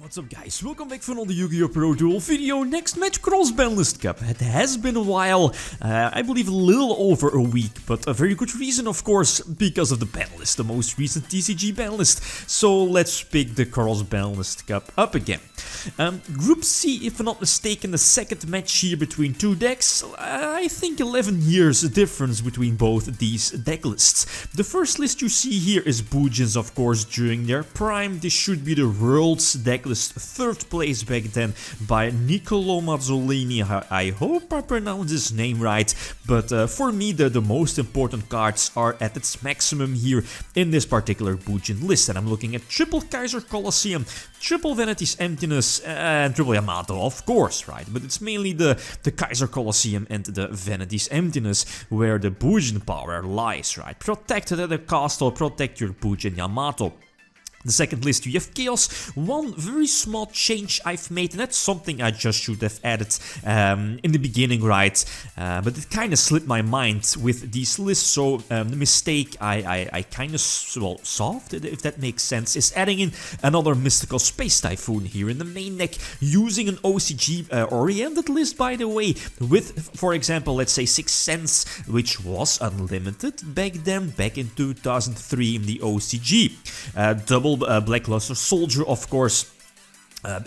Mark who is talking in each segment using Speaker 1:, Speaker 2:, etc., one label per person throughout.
Speaker 1: What's up guys, welcome back for another Yu-Gi-Oh! Pro Duel video. Next match, Cross-Banlist Cup. It has been a while, I believe a little over a week, but a very good reason of course, because of the banlist, the most recent TCG banlist. So let's pick the Cross-Banlist Cup up again. Group C, if I'm not mistaken, the second match here between two decks. I think 11 years difference between both these deck lists. The first list you see here is Bujins, of course, during their prime. This should be the world's deck list, third place back then by Niccolo Mazzolini. I hope I pronounced his name right, but for me the most important cards are at its maximum here in this particular Bujin list. And I'm looking at triple Kaiser Colosseum, triple Vanity's Emptiness, and triple Yamato, of course, right? But it's mainly the Kaiser Colosseum and the Vanity's Emptiness where the Bujin power lies, right? Protect the castle, protect your Bujin Yamato. The second list, you have Chaos. One very small change I've made, and that's something I just should have added in the beginning, right? But it kind of slipped my mind with these lists, so the mistake I kind of solved, if that makes sense, is adding in another Mystical Space Typhoon here in the main deck, using an OCG-oriented list, by the way, with, for example, let's say 6 cents, which was unlimited back then, back in 2003 in the OCG. Double Blackluster Soldier, of course.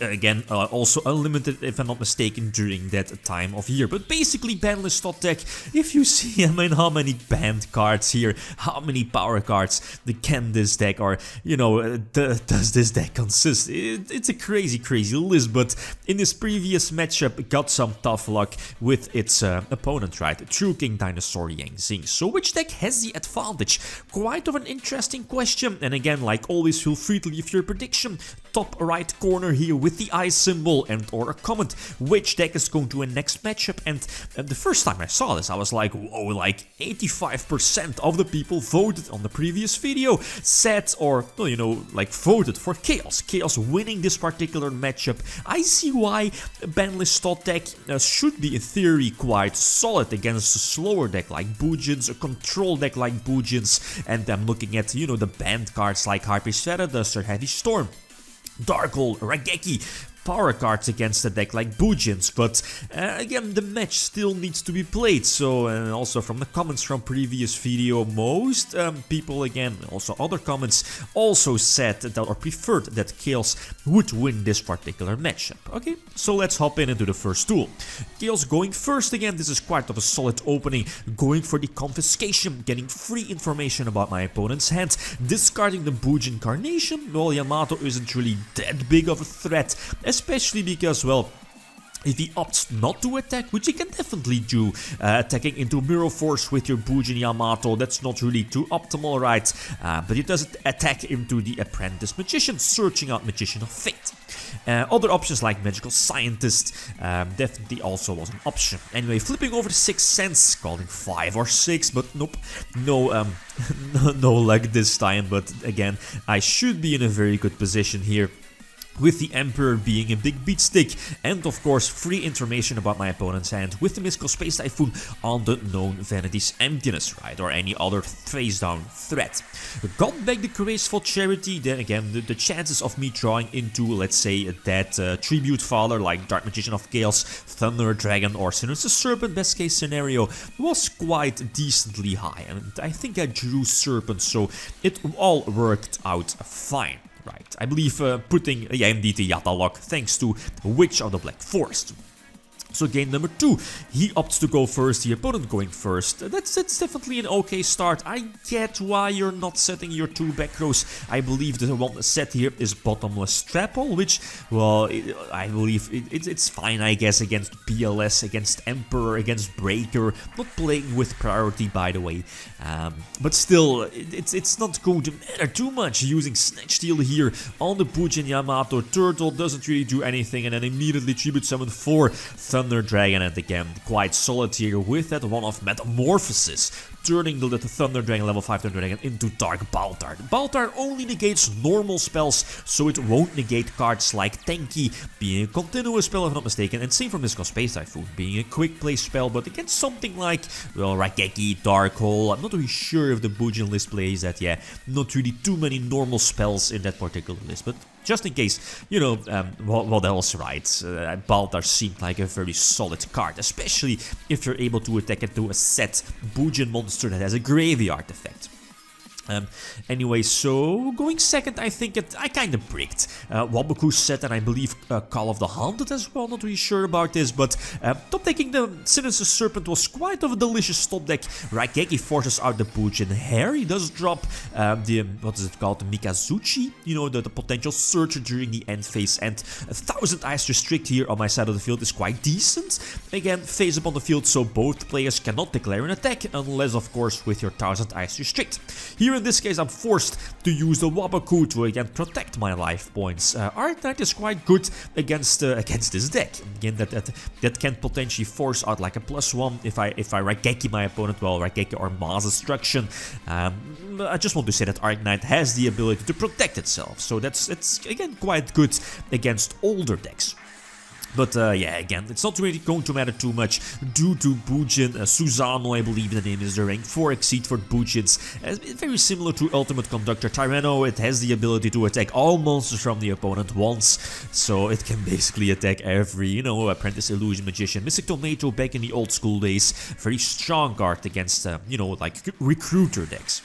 Speaker 1: Again, also unlimited, if I'm not mistaken, during that time of year. But basically, BANLIST.dek, if you see, how many banned cards here, how many power cards can this deck, or, you know, does this deck consist? It's a crazy list, but in this previous matchup, it got some tough luck with its opponent, right? True King Dinosaur Yang Xing. So which deck has the advantage? Quite of an interesting question, and again, like always, feel free to leave your prediction. Top right corner here with the eye symbol and or a comment which deck is going to win next matchup. And the first time I saw this, I was like, whoa, like 85% of the people voted on the previous video said, or, well, you know, like voted for Chaos winning this particular matchup. I see why BANLIST.dek should be in theory quite solid against a slower deck like Bujins, a control deck like Bujins, and I'm looking at, you know, the banned cards like Harpy's Duster, Heavy Storm, Darkhold, Raigeki, power cards against a deck like Bujins, but again, the match still needs to be played. So, and also from the comments from previous video, most people, again, also other comments, also said that or preferred that Chaos would win this particular matchup. Okay, so let's hop into the first duel. Chaos going first again. This is quite of a solid opening, going for the confiscation, getting free information about my opponent's hand, discarding the Bujin Carnation. Well, Yamato isn't really that big of a threat, especially because, well, if he opts not to attack, which he can definitely do, attacking into Mirror Force with your Bujin Yamato, that's not really too optimal, right? But he does attack into the Apprentice Magician, searching out Magician of Fate. Other options like Magical Scientist definitely also was an option. Anyway, flipping over to 6 cents, calling 5 or 6, but nope, no luck this time. But again, I should be in a very good position here, with the Emperor being a big beat stick, and of course free information about my opponent's hand with the Mystical Space Typhoon on the known Vanity's Emptiness, right, or any other face down threat. Got back the Graceful Charity, then again the chances of me drawing into, let's say, that Tribute Father like Dark Magician of Chaos, Thunder Dragon, or Sinister Serpent, best case scenario, was quite decently high, and I think I drew Serpent, so it all worked out fine. Right, I believe putting, indeed, the Yatta lock thanks to Witch of the Black Forest. So game number 2, he opts to go first, the opponent going first. That's definitely an okay start. I get why you're not setting your 2 back rows. I believe the one set here is Bottomless Trapple, which, well, I believe it's fine, I guess, against PLS, against Emperor, against Breaker. Not playing with priority, by the way. But still, it's not going to matter too much using Snatch Steal here on the Bujin Yamato. Turtle doesn't really do anything, and then immediately Tribute Summon 4 Thunder Dragon, and again, quite solid here with that one-off Metamorphosis, turning the Thunder Dragon, level 5 Thunder Dragon, into Dark Baltar. Baltar only negates normal spells, so it won't negate cards like Tenki, being a continuous spell if I'm not mistaken, and same for Mystical Space Typhoon, being a quick play spell, but against something like, well, Raigeki, Darkhold. I'm not really sure if the Bujin list plays that, yeah, not really too many normal spells in that particular list, but Just in case, you know, what else, right? Baltar seemed like a very solid card, especially if you're able to attack into a set Bujin monster that has a graveyard effect. Anyway, so going second, I think I kind of bricked. Waboku set, and I believe Call of the Haunted as well, not really sure about this, but top decking the Sinister Serpent was quite of a delicious top deck. Raigeki forces out the Bujin. Harry does drop the, what is it called, the Mikazuchi, you know, the potential searcher during the end phase, and 1000 Eyes Restrict here on my side of the field is quite decent. Again, face up on the field, so both players cannot declare an attack, unless of course with your 1000 Eyes Restrict. Here in this case, I'm forced to use the Waboku to again protect my life points. Arknight is quite good against this deck. Again, that can potentially force out like a +1 if I Raigeki my opponent. Well, Raigeki or Mass Destruction. I just want to say that Arknight has the ability to protect itself, so it's again quite good against older decks. But yeah, again, it's not really going to matter too much due to Bujin. Susano, I believe the name is the rank 4 exceed for Bujins. Very similar to Ultimate Conductor Tyranno, it has the ability to attack all monsters from the opponent once. So it can basically attack every, you know, Apprentice Illusion Magician. Mystic Tomato back in the old school days. Very strong card against, you know, like Recruiter decks.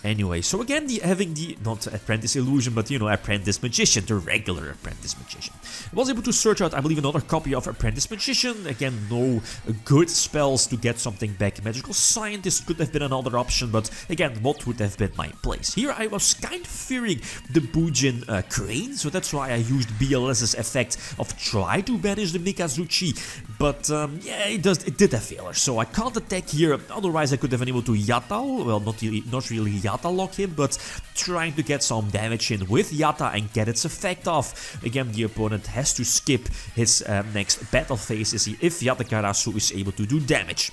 Speaker 1: Anyway, so again, having the, not Apprentice Illusion, but, you know, Apprentice Magician, the regular Apprentice Magician. I was able to search out, I believe, another copy of Apprentice Magician. Again, no good spells to get something back. Magical Scientist could have been another option, but again, what would have been my place? Here I was kind of fearing the Bujin Crane, so that's why I used BLS's effect of try to banish the Mikazuchi. But yeah, it did a failure, so I can't attack here. Otherwise, I could have been able to Yatal, well, not really Yatta lock him, but trying to get some damage in with Yatta and get its effect off. Again, the opponent has to skip his next battle phase if Yatta Karasu is able to do damage.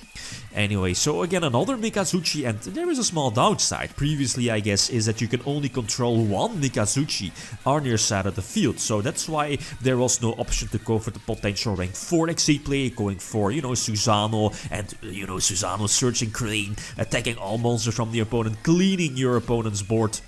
Speaker 1: Anyway, so again, another Mikazuchi, and there is a small downside. Previously, I guess, is that you can only control one Mikazuchi on your side of the field, so that's why there was no option to go for the potential rank 4 exceed play, going for, you know, Susano, and, you know, Susano searching Crane, attacking all monsters from the opponent, cleaning your opponent's board,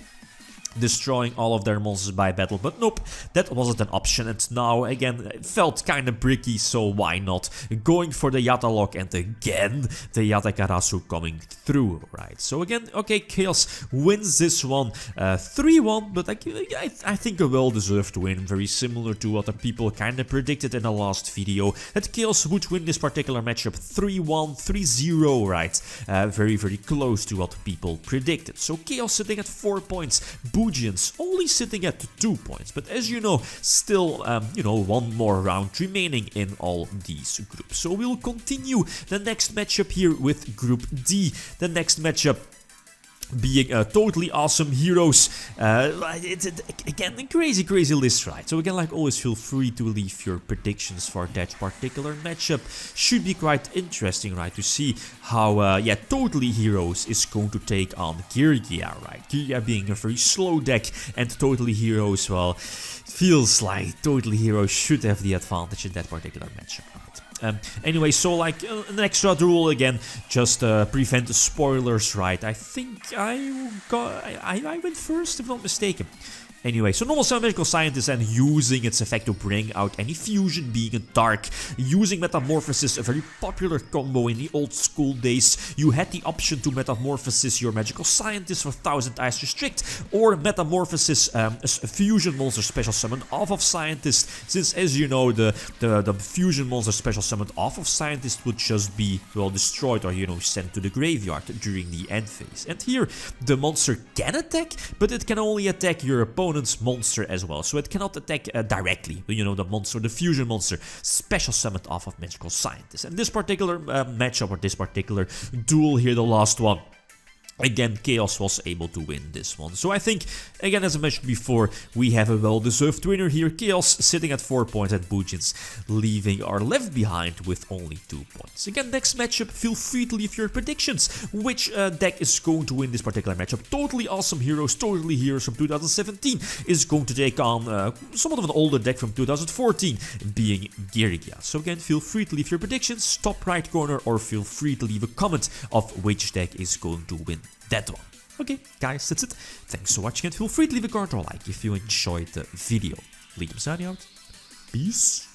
Speaker 1: destroying all of their monsters by battle. But nope, that wasn't an option, and now again it felt kinda bricky, so why not going for the Yatta lock, and again the Yatta Karasu coming through, right? So again, okay, Chaos wins this one 3-1, but I think a well-deserved win, very similar to what the people kinda predicted in the last video, that Chaos would win this particular matchup 3-1, 3-0, right? Very, very close to what people predicted. So Chaos sitting at 4 points, Bujins only sitting at 2 points, but as you know, still, you know, one more round remaining in all these groups. So we'll continue the next matchup here with Group D. The next matchup being totally awesome heroes. Again, a crazy list, right? So again, like always, feel free to leave your predictions for that particular matchup. Should be quite interesting, right, to see how, yeah, Totally Heroes is going to take on Yugioh, right? Yugioh being a very slow deck, and Totally Heroes, well, feels like Totally Heroes should have the advantage in that particular matchup. Anyway, so like an extra rule again, just prevent the spoilers, right? I think I went first, if not mistaken. Anyway, so normal summon Magical Scientist and using its effect to bring out any fusion, being a dark, using Metamorphosis, a very popular combo in the old school days. You had the option to Metamorphosis your Magical Scientist for 1000 Eyes Restrict, or Metamorphosis a fusion monster special summon off of Scientist, since as you know, the fusion monster special summoned off of Scientist would just be, well, destroyed or, you know, sent to the graveyard during the end phase. And here, the monster can attack, but it can only attack your opponent's monster as well, so it cannot attack directly, you know, the monster, the fusion monster, special summoned off of Magical Scientist. And this particular matchup, or this particular duel here, the last one, again, Chaos was able to win this one. So I think, again, as I mentioned before, we have a well-deserved winner here. Chaos sitting at 4 points, and Bujins leaving our left behind with only 2 points. Again, next matchup, feel free to leave your predictions. Which deck is going to win this particular matchup? Totally Awesome Heroes, Totally Heroes from 2017 is going to take on somewhat of an older deck from 2014, being Yugioh. So again, feel free to leave your predictions, top right corner, or feel free to leave a comment of which deck is going to win that one. Okay, guys, that's it. Thanks for watching and feel free to leave a comment or like if you enjoyed the video. Lithium signing out. Peace.